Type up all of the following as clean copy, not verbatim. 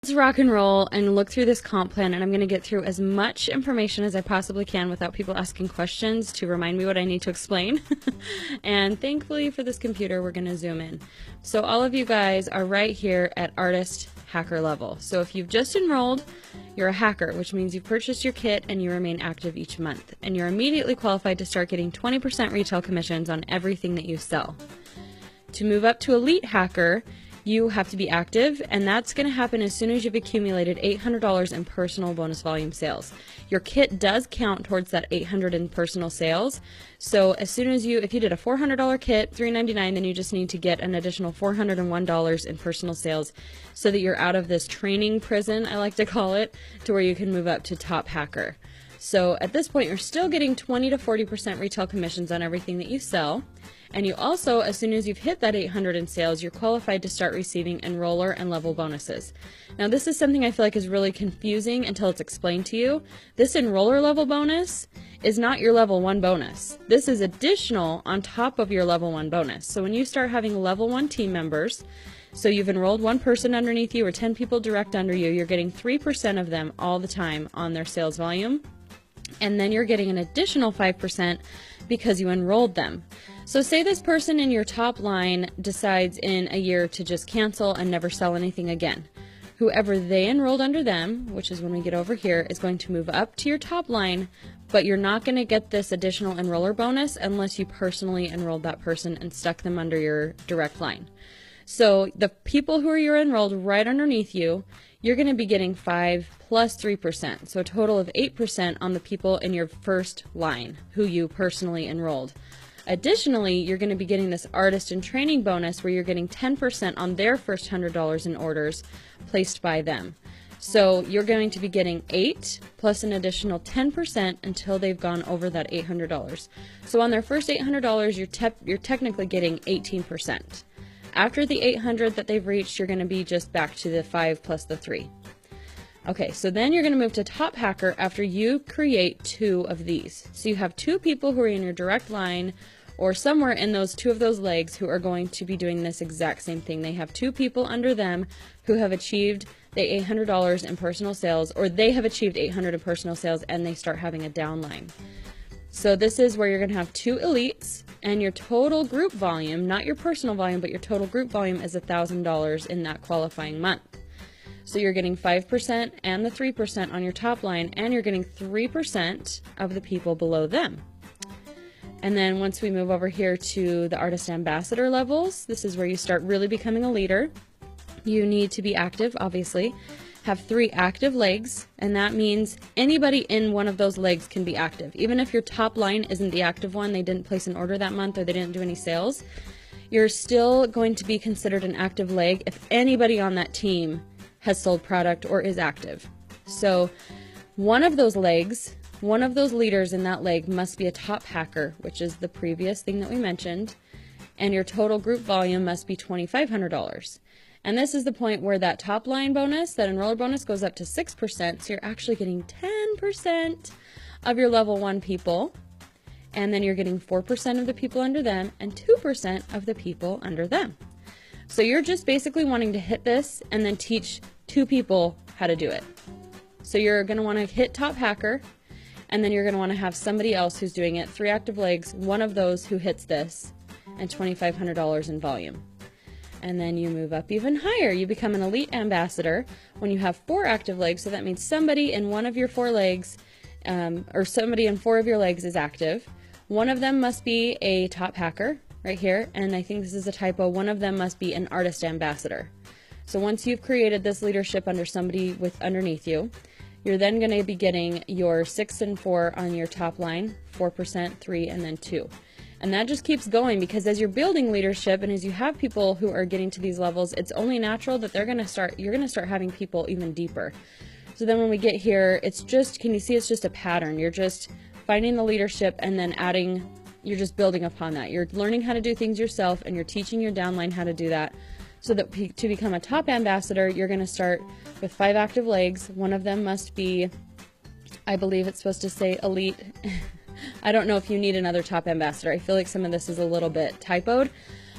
Let's rock and roll and look through this comp plan, and I'm going to get through as much information as I possibly can without people asking questions to remind me what I need to explain. And thankfully for this computer, we're going to zoom in. So all of you guys are right here at artist hacker level. So if you've just enrolled, you're a hacker, which means you've purchased your kit and you remain active each month. And you're immediately qualified to start getting 20% retail commissions on everything that you sell. To move up to elite hacker, you have to be active, and that's going to happen as soon as you've accumulated $800 in personal bonus volume sales. Your kit does count towards that $800 in personal sales. So as soon as if you did a $400 kit, $399, then you just need to get an additional $401 in personal sales so that you're out of this training prison, I like to call it, to where you can move up to top hacker. So at this point, you're still getting 20 to 40% retail commissions on everything that you sell. And you also, as soon as you've hit that 800 in sales, you're qualified to start receiving enroller and level bonuses. Now, this is something I feel like is really confusing until it's explained to you. This enroller level bonus is not your level 1 bonus. This is additional on top of your level 1 bonus. So when you start having level 1 team members, so you've enrolled one person underneath you or 10 people direct under you, you're getting 3% of them all the time on their sales volume. And then you're getting an additional 5% because you enrolled them. So say this person in your top line decides in a year to just cancel and never sell anything again. Whoever they enrolled under them, which is when we get over here, is going to move up to your top line, but you're not going to get this additional enroller bonus unless you personally enrolled that person and stuck them under your direct line. So the people who are your enrolled right underneath you, you're going to be getting 5 plus 3%, so a total of 8% on the people in your first line who you personally enrolled. Additionally, you're going to be getting this artist and training bonus where you're getting 10% on their first $100 in orders placed by them. So you're going to be getting 8 plus an additional 10% until they've gone over that $800. So on their first $800, you're technically getting 18%. After the 800 that they've reached, you're going to be just back to the 5 plus the 3. Okay, so then you're going to move to top hacker after you create 2 of these. So you have 2 people who are in your direct line or somewhere in those 2 of those legs who are going to be doing this exact same thing. They have 2 people under them who have achieved the $800 in personal sales, or they have achieved $800 in personal sales and they start having a downline. So this is where you're going to have 2 elites, and your total group volume, not your personal volume, but your total group volume is $1,000 in that qualifying month. So you're getting 5% and the 3% on your top line, and you're getting 3% of the people below them. And then once we move over here to the artist ambassador levels, this is where you start really becoming a leader. You need to be active, obviously. Have 3 active legs, and that means anybody in one of those legs can be active. Even if your top line isn't the active one, they didn't place an order that month or they didn't do any sales, you're still going to be considered an active leg if anybody on that team has sold product or is active. So one of those legs, one of those leaders in that leg must be a top hacker, which is the previous thing that we mentioned, and your total group volume must be $2,500. And this is the point where that top line bonus, that enroller bonus, goes up to 6%, so you're actually getting 10% of your level 1 people, and then you're getting 4% of the people under them and 2% of the people under them. So you're just basically wanting to hit this and then teach 2 people how to do it. So you're going to want to hit top hacker, and then you're going to want to have somebody else who's doing it, 3 active legs, one of those who hits this, and $2,500 in volume. And then you move up even higher. You become an elite ambassador when you have 4 active legs, so that means somebody in one of your 4 legs, or somebody in 4 of your legs is active. One of them must be a top hacker, right here, and I think this is a typo. One of them must be an artist ambassador. So once you've created this leadership under somebody underneath you, you're then going to be getting your 6 and 4 on your top line, 4%, 3, and then 2. And that just keeps going, because as you're building leadership and as you have people who are getting to these levels, it's only natural that you're going to start having people even deeper. So then when we get here, it's just, can you see it's just a pattern? You're just finding the leadership and then adding, you're just building upon that. You're learning how to do things yourself and you're teaching your downline how to do that. So that to become a top ambassador, you're going to start with 5 active legs. One of them must be, I believe it's supposed to say elite. I don't know if you need another top ambassador. I feel like some of this is a little bit typoed,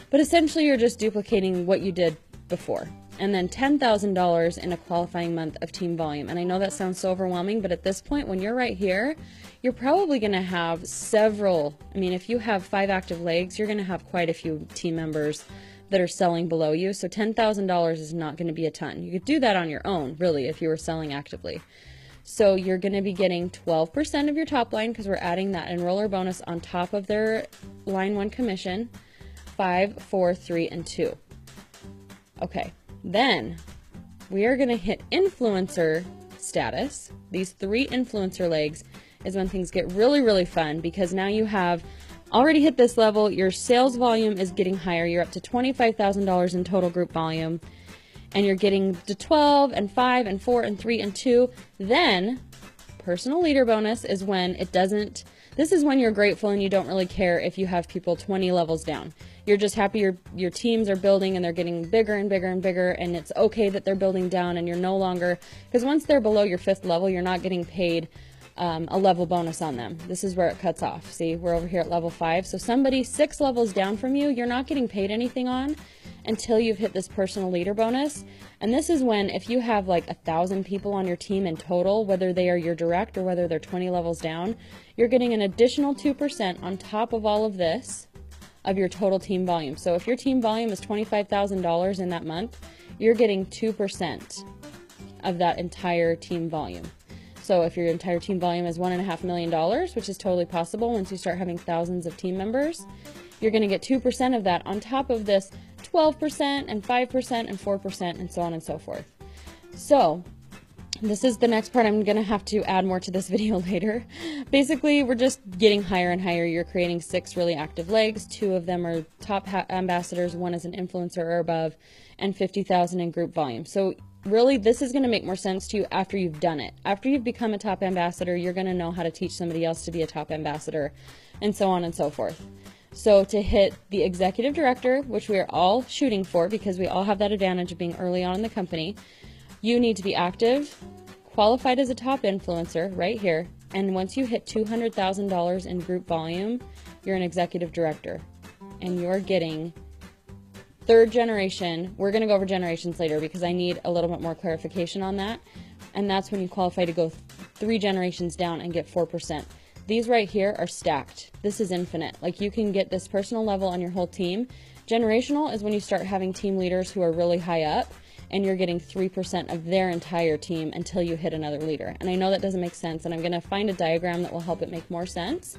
but essentially you're just duplicating what you did before. and then $10,000 in a qualifying month of team volume. And I know that sounds so overwhelming, but at this point, when you're right here, you're probably going to have several. I mean, if you have 5 active legs, you're going to have quite a few team members that are selling below you. So $10,000 is not going to be a ton. You could do that on your own, really, if you were selling actively. So you're going to be getting 12% of your top line, because we're adding that enroller bonus on top of their line 1 commission, 5, 4, 3, and 2. Okay, then we are going to hit influencer status. These 3 influencer legs is when things get really, really fun, because now you have already hit this level. Your sales volume is getting higher. You're up to $25,000 in total group volume, and you're getting to 12 and 5 and 4 and 3 and 2. Then personal leader bonus is when it doesn't, this is when you're grateful and you don't really care if you have people 20 levels down. You're just happy your teams are building and they're getting bigger and bigger and bigger, and it's okay that they're building down, and you're no longer, because once they're below your 5th level, you're not getting paid a level bonus on them. This is where it cuts off. See, we're over here at level 5. So somebody 6 levels down from you, you're not getting paid anything on until you've hit this personal leader bonus. And this is when, if you have like 1,000 people on your team in total, whether they are your direct or whether they're 20 levels down, you're getting an additional 2% on top of all of this of your total team volume. So if your team volume is $25,000 in that month, you're getting 2% of that entire team volume. So if your entire team volume is $1.5 million, which is totally possible once you start having thousands of team members, you're going to get 2% of that on top of this 12% and 5% and 4% and so on and so forth. So this is the next part. I'm going to have to add more to this video later. Basically, we're just getting higher and higher. You're creating 6 really active legs. 2 of them are top ambassadors. 1 is an influencer or above, and 50,000 in group volume. So really, this is going to make more sense to you after you've done it. After you've become a top ambassador, you're going to know how to teach somebody else to be a top ambassador, and so on and so forth. So to hit the executive director, which we are all shooting for because we all have that advantage of being early on in the company, you need to be active, qualified as a top influencer right here, and once you hit $200,000 in group volume, you're an executive director, and you're getting 3rd generation. We're going to go over generations later because I need a little bit more clarification on that, and that's when you qualify to go 3 generations down and get 4%. These right here are stacked. This is infinite. Like, you can get this personal level on your whole team. Generational is when you start having team leaders who are really high up, and you're getting 3% of their entire team until you hit another leader. And I know that doesn't make sense, and I'm going to find a diagram that will help it make more sense.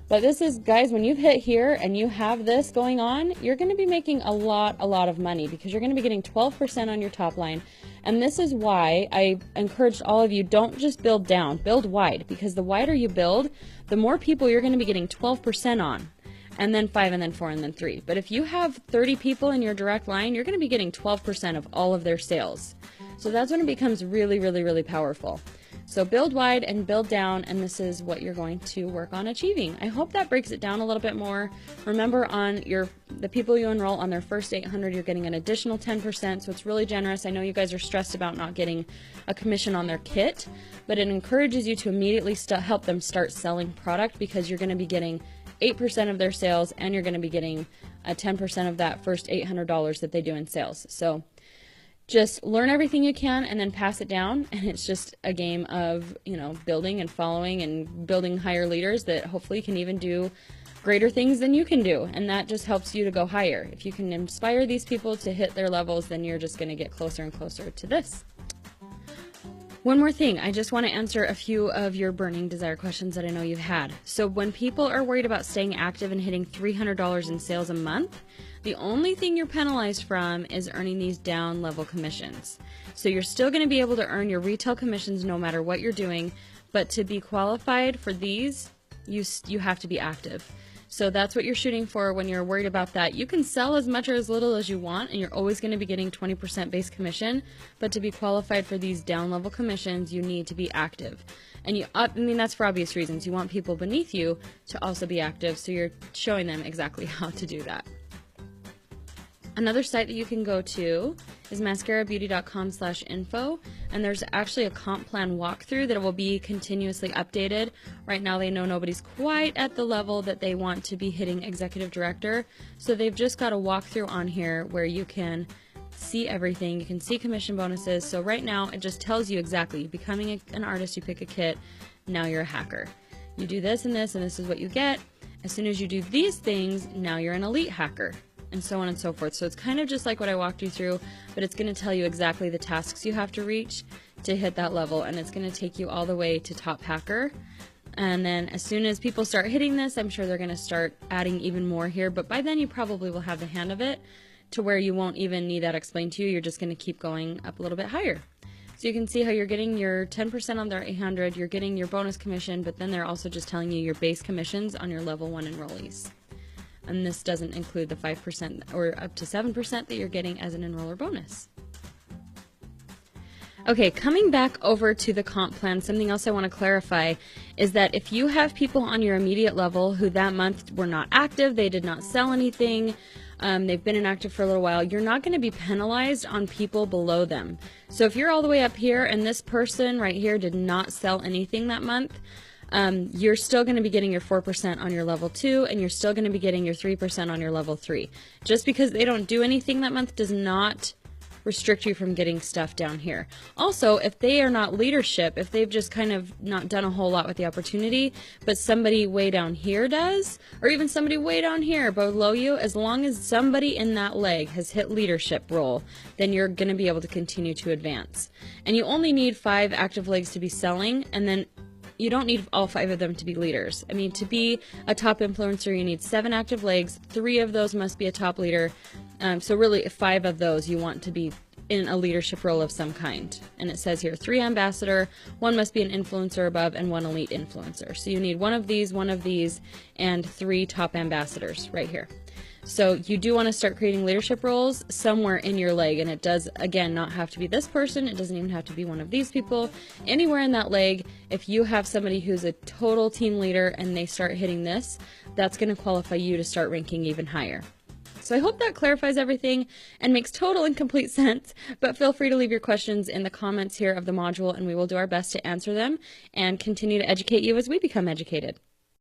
But this is, guys, when you've hit here and you have this going on, you're going to be making a lot of money, because you're going to be getting 12% on your top line. And this is why I encouraged all of you, don't just build down, build wide, because the wider you build, the more people you're going to be getting 12% on, and then 5, and then 4, and then 3. But if you have 30 people in your direct line, you're going to be getting 12% of all of their sales. So that's when it becomes really, really, really powerful. So build wide and build down, and this is what you're going to work on achieving. I hope that breaks it down a little bit more. Remember, on the people you enroll on their first 800, you're getting an additional 10%, so it's really generous. I know you guys are stressed about not getting a commission on their kit, but it encourages you to immediately help them start selling product, because you're going to be getting 8% of their sales, and you're going to be getting 10% of that first $800 that they do in sales. So just learn everything you can and then pass it down, and it's just a game of, building and following and building higher leaders that hopefully can even do greater things than you can do, and that just helps you to go higher. If you can inspire these people to hit their levels, then you're just going to get closer and closer to this. One more thing, I just want to answer a few of your burning desire questions that I know you've had. So when people are worried about staying active and hitting $300 in sales a month, the only thing you're penalized from is earning these down level commissions. So you're still going to be able to earn your retail commissions no matter what you're doing, but to be qualified for these, you have to be active. So that's what you're shooting for when you're worried about that. You can sell as much or as little as you want, and you're always going to be getting 20% base commission, but to be qualified for these down level commissions, you need to be active. And that's for obvious reasons. You want people beneath you to also be active, so you're showing them exactly how to do that. Another site that you can go to is mascarabeauty.com/info, and there's actually a comp plan walkthrough that will be continuously updated. Right now they know nobody's quite at the level that they want to be hitting executive director, so they've just got a walkthrough on here where you can see everything. You can see commission bonuses. So right now it just tells you exactly, becoming an artist, you pick a kit, now you're a hacker. You do this and this is what you get. As soon as you do these things, now you're an elite hacker, and so on and so forth. So it's kind of just like what I walked you through, but it's going to tell you exactly the tasks you have to reach to hit that level, and it's going to take you all the way to top hacker. And then as soon as people start hitting this, I'm sure they're going to start adding even more here, but by then you probably will have the hang of it to where you won't even need that explained to you. You're just going to keep going up a little bit higher. So you can see how you're getting your 10% on their 800, you're getting your bonus commission, but then they're also just telling you your base commissions on your level 1 enrollees. And this doesn't include the 5% or up to 7% that you're getting as an enroller bonus. Okay, coming back over to the comp plan, something else I want to clarify is that if you have people on your immediate level who that month were not active, they did not sell anything, they've been inactive for a little while, you're not going to be penalized on people below them. So if you're all the way up here and this person right here did not sell anything that month, you're still going to be getting your 4% on your level 2, and you're still going to be getting your 3% on your level 3. Just because they don't do anything that month does not restrict you from getting stuff down here. Also, if they are not leadership, if they've just kind of not done a whole lot with the opportunity, but somebody way down here does, or even somebody way down here below you, as long as somebody in that leg has hit leadership role, then you're going to be able to continue to advance. And you only need 5 active legs to be selling, and then you don't need all 5 of them to be leaders. I mean, to be a top influencer, you need 7 active legs. 3 of those must be a top leader. So really 5 of those you want to be in a leadership role of some kind. And it says here 3 ambassador, 1 must be an influencer above, and 1 elite influencer. So you need 1 of these, and 3 top ambassadors right here. So you do want to start creating leadership roles somewhere in your leg, and it does, again, not have to be this person. It doesn't even have to be one of these people. Anywhere in that leg, if you have somebody who's a total team leader and they start hitting this, that's going to qualify you to start ranking even higher. So I hope that clarifies everything and makes total and complete sense, but feel free to leave your questions in the comments here of the module, and we will do our best to answer them and continue to educate you as we become educated.